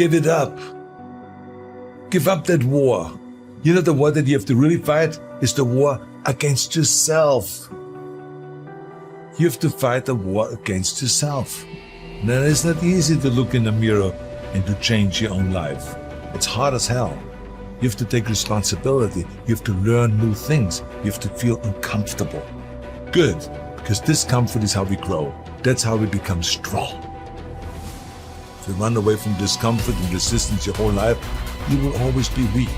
Give it up. Give up that war. You know, the war that you have to really fight is the war against yourself. You have to fight a war against yourself. Now, it's not easy to look in the mirror and to change your own life. It's hard as hell. You have to take responsibility. You have to learn new things. You have to feel uncomfortable. Good, because discomfort is how we grow. That's how we become strong. If you run away from discomfort and resistance your whole life, you will always be weak.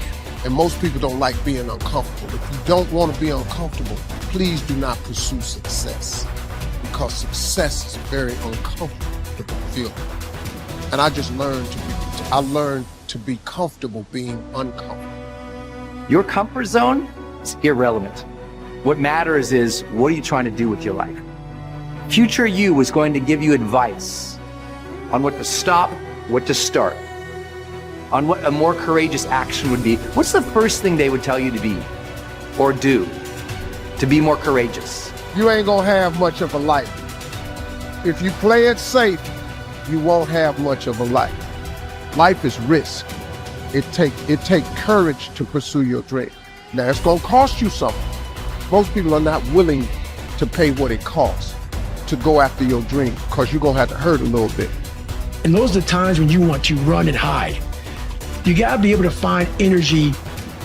And most people don't like being uncomfortable. If you don't want to be uncomfortable, please do not pursue success, because success is very uncomfortable feeling. And I just learned to be comfortable being uncomfortable. Your comfort zone is irrelevant. What matters is, what are you trying to do with your life? Future you is going to give you advice on what to stop, what to start, on what a more courageous action would be. What's the first thing they would tell you to be or do to be more courageous? You ain't gonna have much of a life. If you play it safe, you won't have much of a life. Life is risk. It take courage to pursue your dream. Now, it's gonna cost you something. Most people are not willing to pay what it costs to go after your dream, because you're gonna have to hurt a little bit. And those are the times when you want to run and hide. You gotta be able to find energy.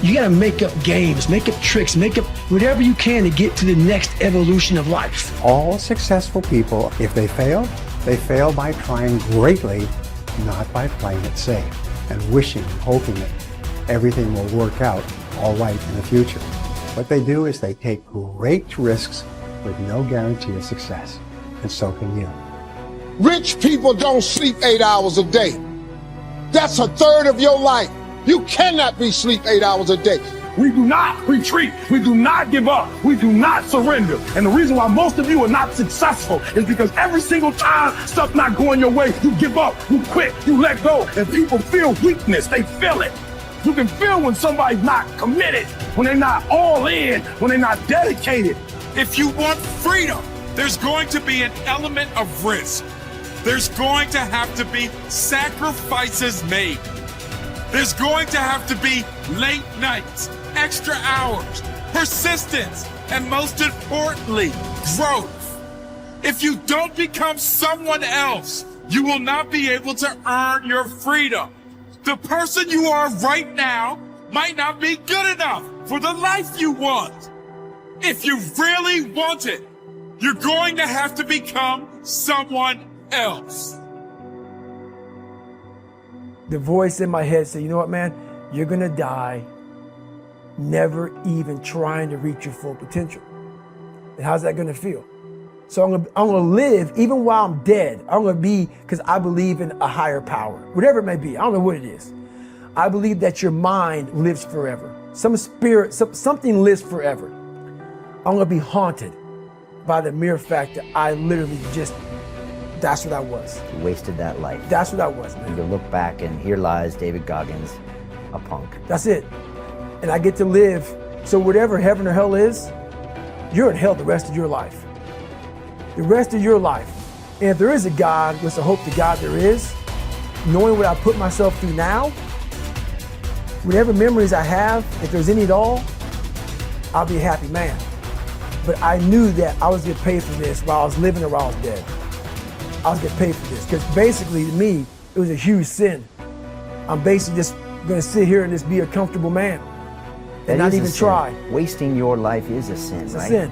You gotta make up games, make up tricks, make up whatever you can to get to the next evolution of life. All successful people, if they fail by trying greatly, not by playing it safe and wishing and hoping that everything will work out all right in the future. What they do is they take great risks with no guarantee of success, and so can you. Rich people don't sleep 8 hours a day. That's a third of your life. You cannot be sleep 8 hours a day. We do not retreat. We do not give up. We do not surrender. And the reason why most of you are not successful is because every single time stuff's not going your way, you give up, you quit, you let go, and people feel weakness. They feel it. You can feel when somebody's not committed, when they're not all in, when they're not dedicated. If you want freedom, there's going to be an element of risk. There's going to have to be sacrifices made. There's going to have to be late nights, extra hours, persistence, and most importantly, growth. If you don't become someone else, you will not be able to earn your freedom. The person you are right now might not be good enough for the life you want. If you really want it, you're going to have to become someone else. The voice in my head said, you know what, man? You're gonna die never even trying to reach your full potential. And how's that gonna feel? So I'm gonna live even while I'm dead. I'm gonna be, because I believe in a higher power, whatever it may be. I don't know what it is. I believe that your mind lives forever. Some spirit, something lives forever. I'm gonna be haunted by the mere fact that I literally just, that's what I was. You wasted that life. That's what I was, man. You can look back and here lies David Goggins, a punk. That's it. And I get to live, so whatever heaven or hell is, you're in hell the rest of your life. The rest of your life. And if there is a God, which I hope to God there is, knowing what I put myself through now, whatever memories I have, if there's any at all, I'll be a happy man. But I knew that I was getting paid for this while I was living or while I was dead. I was getting paid for this, because basically to me, it was a huge sin. I'm basically just gonna sit here and just be a comfortable man and not even try. Wasting your life is a sin, It's right? a sin.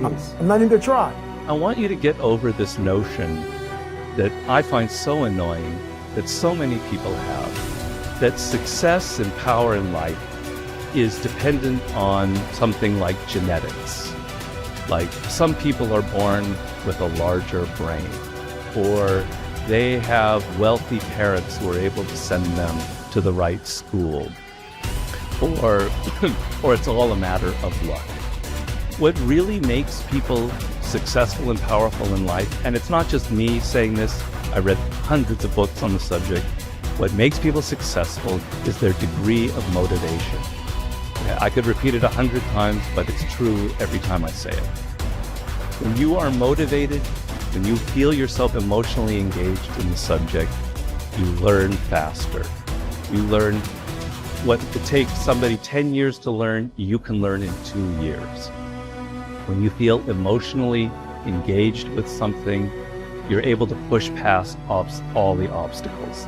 It is. I'm not even gonna try. I want you to get over this notion that I find so annoying that so many people have, that success and power in life is dependent on something like genetics. Like some people are born with a larger brain, or they have wealthy parents who are able to send them to the right school, or it's all a matter of luck. What really makes people successful and powerful in life, and it's not just me saying this, I read hundreds of books on the subject, what makes people successful is their degree of motivation. I could repeat it 100 times, but it's true every time I say it. When you are motivated, when you feel yourself emotionally engaged in the subject, you learn faster. You learn what it takes somebody 10 years to learn, you can learn in 2 years. When you feel emotionally engaged with something, you're able to push past all the obstacles.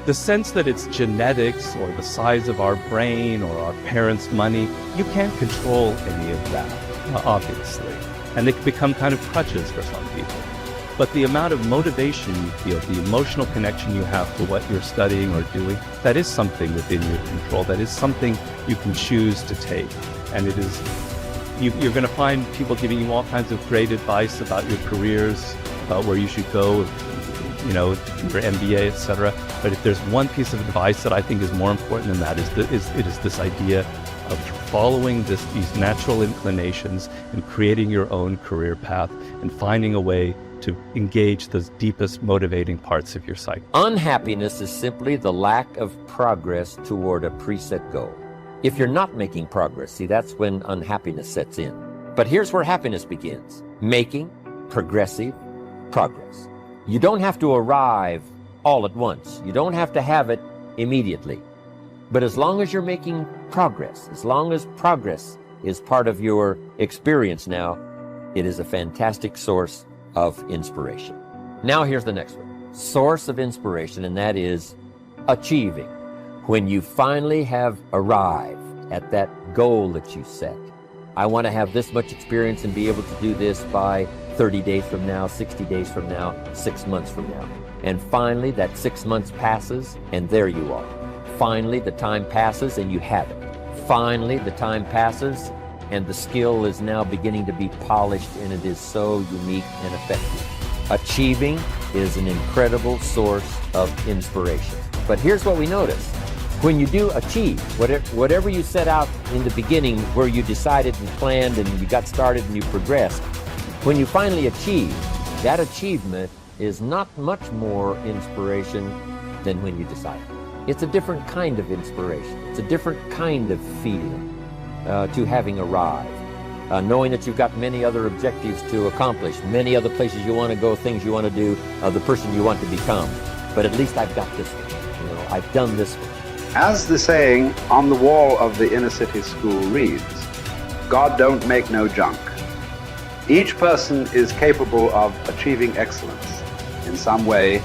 The sense that it's genetics or the size of our brain or our parents' money, you can't control any of that, obviously. And they can become kind of crutches for some people. But the amount of motivation you feel, the emotional connection you have to what you're studying or doing, that is something within your control. That is something you can choose to take. And it is, you're going to find people giving you all kinds of great advice about your careers, about where you should go, you know, your MBA, etc. But if there's one piece of advice that I think is more important than that, it is this idea of following these natural inclinations and creating your own career path and finding a way to engage the deepest motivating parts of your psyche. Unhappiness is simply the lack of progress toward a preset goal. If you're not making progress, see, that's when unhappiness sets in. But here's where happiness begins. Making progressive progress. You don't have to arrive all at once. You don't have to have it immediately. But as long as you're making progress, as long as progress is part of your experience now, it is a fantastic source of inspiration. Now here's the next one. Source of inspiration, and that is achieving. When you finally have arrived at that goal that you set. I want to have this much experience and be able to do this by 30 days from now, 60 days from now, 6 months from now. And finally, that 6 months passes, and there you are. Finally, the time passes, and you have it. Finally, the time passes, and the skill is now beginning to be polished, and it is so unique and effective. Achieving is an incredible source of inspiration. But here's what we notice. When you do achieve, whatever you set out in the beginning where you decided and planned and you got started and you progressed, when you finally achieve, that achievement is not much more inspiration than when you decided. It's a different kind of inspiration. It's a different kind of feeling to having arrived. Knowing that you've got many other objectives to accomplish, many other places you want to go, things you want to do, the person you want to become. But at least I've got this one. You know, I've done this one. As the saying on the wall of the inner city school reads, God don't make no junk. Each person is capable of achieving excellence in some way,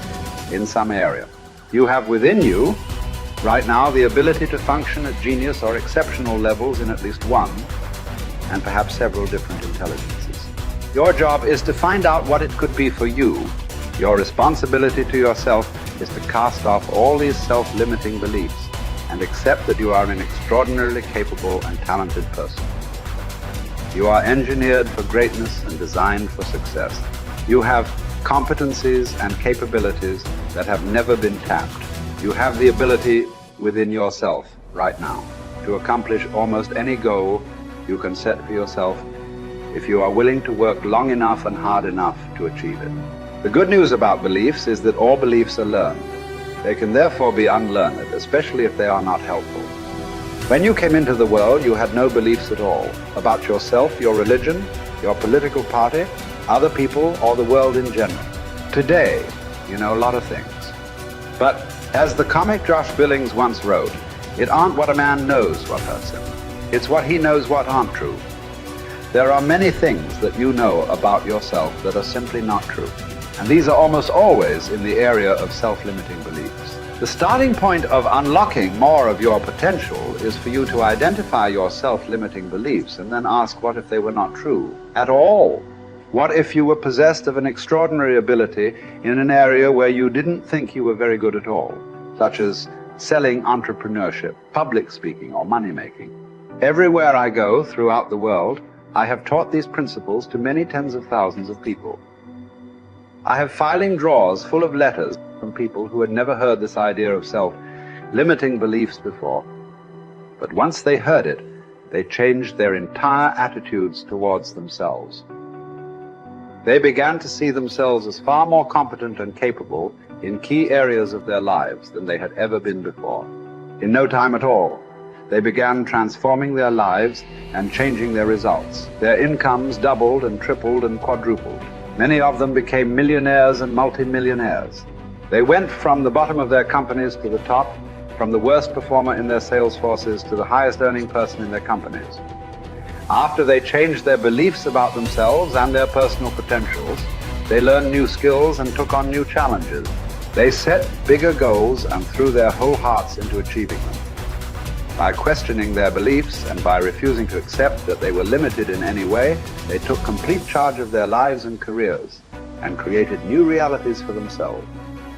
in some area. You have within you, right now, the ability to function at genius or exceptional levels in at least one, and perhaps several different intelligences. Your job is to find out what it could be for you. Your responsibility to yourself is to cast off all these self-limiting beliefs and accept that you are an extraordinarily capable and talented person. You are engineered for greatness and designed for success. You have competencies and capabilities that have never been tapped. You have the ability within yourself right now to accomplish almost any goal you can set for yourself if you are willing to work long enough and hard enough to achieve it. The good news about beliefs is that all beliefs are learned. They can therefore be unlearned, especially if they are not helpful. When you came into the world, you had no beliefs at all about yourself, your religion, your political party, other people, or the world in general. Today, you know a lot of things. But as the comic Josh Billings once wrote, it aren't what a man knows what hurts him. It's what he knows what aren't true. There are many things that you know about yourself that are simply not true. And these are almost always in the area of self-limiting beliefs. The starting point of unlocking more of your potential is for you to identify your self-limiting beliefs and then ask, what if they were not true at all? What if you were possessed of an extraordinary ability in an area where you didn't think you were very good at all, such as selling, entrepreneurship, public speaking, or money-making? Everywhere I go throughout the world, I have taught these principles to many tens of thousands of people. I have filing drawers full of letters from people who had never heard this idea of self-limiting beliefs before. But once they heard it, they changed their entire attitudes towards themselves. They began to see themselves as far more competent and capable in key areas of their lives than they had ever been before. In no time at all, they began transforming their lives and changing their results. Their incomes doubled and tripled and quadrupled. Many of them became millionaires and multimillionaires. They went from the bottom of their companies to the top, from the worst performer in their sales forces to the highest earning person in their companies. After they changed their beliefs about themselves and their personal potentials, they learned new skills and took on new challenges. They set bigger goals and threw their whole hearts into achieving them. By questioning their beliefs and by refusing to accept that they were limited in any way, they took complete charge of their lives and careers and created new realities for themselves.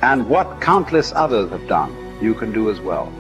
And what countless others have done, you can do as well.